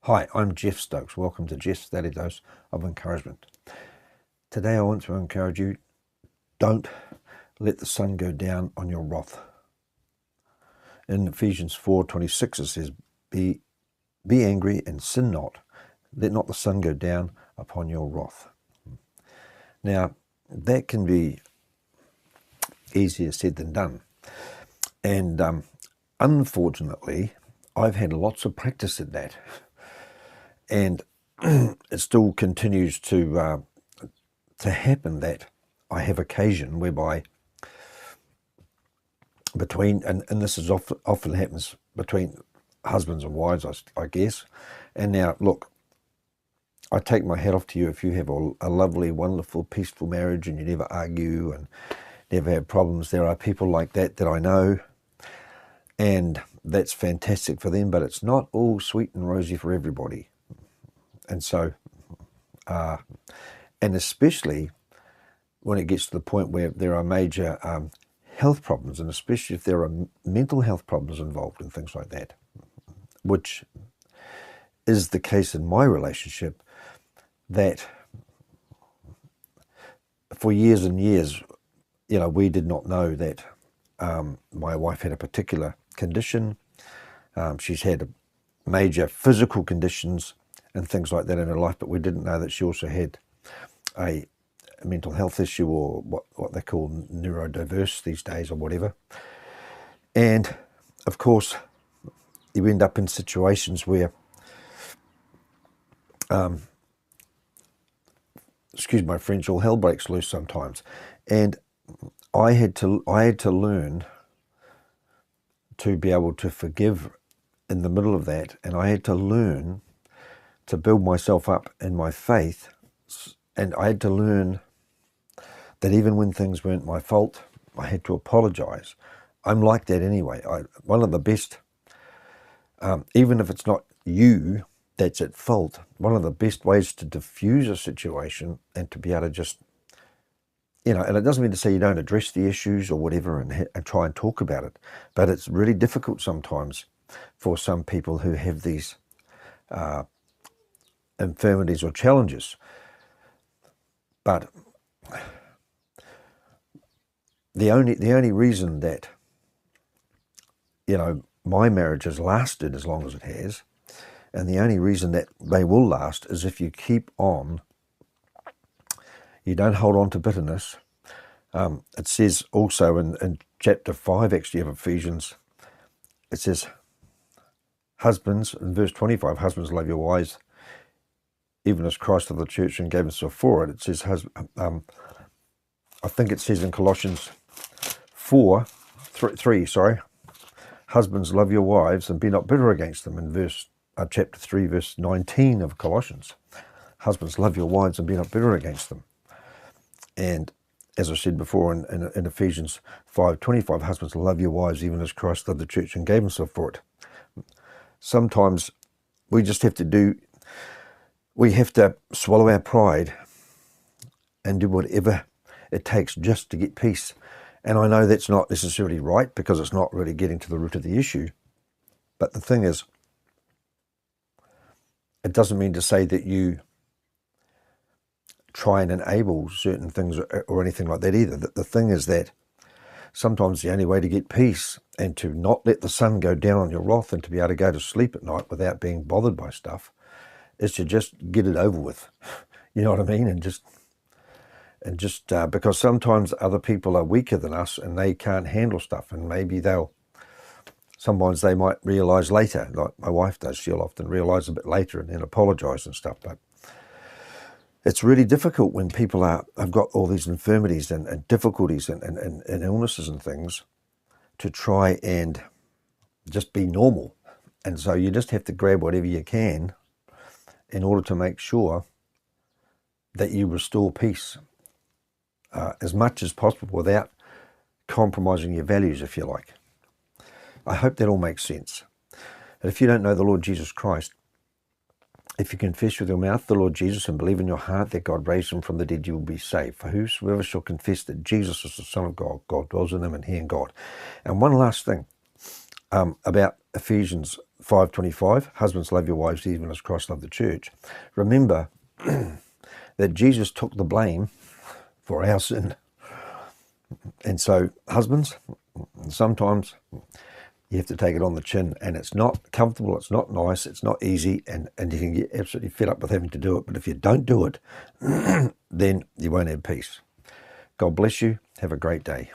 Hi, I'm Jeff Stokes. Welcome to Jeff's Daily Dose of Encouragement. Today I want to encourage you, don't let the sun go down on your wrath. In Ephesians 4:26 it says, be angry and sin not. Let not the sun go down upon your wrath. Now, that can be easier said than done. And unfortunately, I've had lots of practice at that. And it still continues to happen that I have occasion whereby between, and this is often happens between husbands and wives, I guess. And now, look, I take my hat off to you if you have a lovely, wonderful, peaceful marriage and you never argue and never have problems. There are people like that I know, and that's fantastic for them, but it's not all sweet and rosy for everybody. And so, and especially when it gets to the point where there are major health problems, and especially if there are mental health problems involved and things like that, which is the case in my relationship, that for years and years, we did not know that my wife had a particular condition. She's had major physical conditions and things like that in her life, but we didn't know that she also had a mental health issue, or what they call neurodiverse these days, or whatever. And of course, you end up in situations where, excuse my French, all hell breaks loose sometimes. And I had to learn to be able to forgive in the middle of that, and I had to learn to build myself up in my faith, and I had to learn that even when things weren't my fault, I had to apologize. I'm like that anyway. One of the best, even if it's not you that's at fault, one of the best ways to diffuse a situation and to be able to just, and it doesn't mean to say you don't address the issues or whatever and try and talk about it, but it's really difficult sometimes for some people who have these infirmities or challenges. But the only reason that my marriage has lasted as long as it has, and the only reason that they will last, is if you keep on, you don't hold on to bitterness. It says also in chapter 5 actually of Ephesians, it says, husbands, in verse 25, husbands, love your wives even as Christ of the church and gave himself for it. It says, I think it says in Colossians 3, husbands, love your wives and be not bitter against them. In chapter 3, verse 19 of Colossians, husbands, love your wives and be not bitter against them. And as I said before in Ephesians 5:25, husbands, love your wives even as Christ loved the church and gave himself for it. Sometimes we just have to swallow our pride and do whatever it takes just to get peace. And I know that's not necessarily right, because it's not really getting to the root of the issue. But the thing is, it doesn't mean to say that you try and enable certain things or anything like that either. The thing is that sometimes the only way to get peace and to not let the sun go down on your wrath and to be able to go to sleep at night without being bothered by stuff is to just get it over with. You know what I mean? And just because sometimes other people are weaker than us and they can't handle stuff, and maybe sometimes they might realize later, like my wife does. She'll often realize a bit later and then apologize and stuff. But it's really difficult when people have got all these infirmities and difficulties and illnesses and things to try and just be normal. And so you just have to grab whatever you can in order to make sure that you restore peace as much as possible without compromising your values, if you like. I hope that all makes sense. And if you don't know the Lord Jesus Christ, if you confess with your mouth the Lord Jesus and believe in your heart that God raised him from the dead, you will be saved. For whosoever shall confess that Jesus is the Son of God, God dwells in him and he in God. And one last thing about Ephesians 5:25, husbands love your wives even as Christ loved the church. Remember that Jesus took the blame for our sin. And so, husbands, sometimes you have to take it on the chin, and it's not comfortable, it's not nice, it's not easy, and you can get absolutely fed up with having to do it. But if you don't do it, then you won't have peace. God bless you. Have a great day.